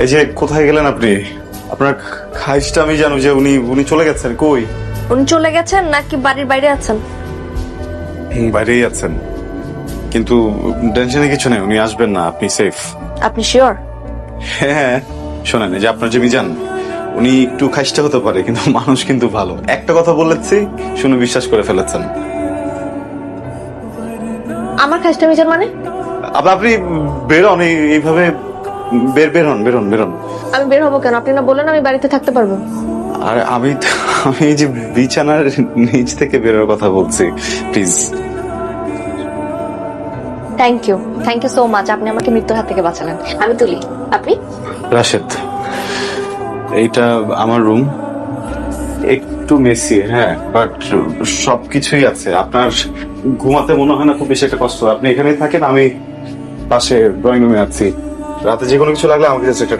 এই যে কোথায় গেলেন আপনি? আপনার খাইজটা আমি জানো যে উনি চলে গেছেন। কই? উনি চলে গেছেন নাকি বাড়ির বাইরে আছেন? বাইরেই আছেন, কিন্তু টেনশনে কিছু নেই, উনি আসবেন না, আপনি সেফ। আপনি শিওর? হ্যাঁ, শোনেন, এই যে আপনার যে মিজান, উনি একটু খাইজটা হতে পারে কিন্তু মানুষ কিন্তু ভালো। একটা কথা বলেছি, শুনে বিশ্বাস করে ফেলেছেন। আমার খাইজটা মিজান মানে? আবার আপনি বেরোন, এইভাবে বেরোন। আমি বের হবো কেন? আপনি না বললেন আমি বাড়িতে থাকতে পারবো? আর আমি এই যে বিছানার নিচ থেকে বেরোর কথা বলছি, please. Thank you so much. আপনি আমাকে মৃত্যুর হাত থেকে বাঁচালেন। আমি তুলি। আপনি? রাশেদ, এইটা আমার রুম, একটু মেসি, হ্যাঁ, বাট সবকিছুই আছে। আপনার ঘুমাতে মনে হয় না খুব বেশি একটা কষ্ট? আপনি এখানেই থাকেন, আমি পাশে ড্রয়িং রুমে আছি। রাতে যে কোনো কিছু লাগলে আমাকে জাস্ট একটা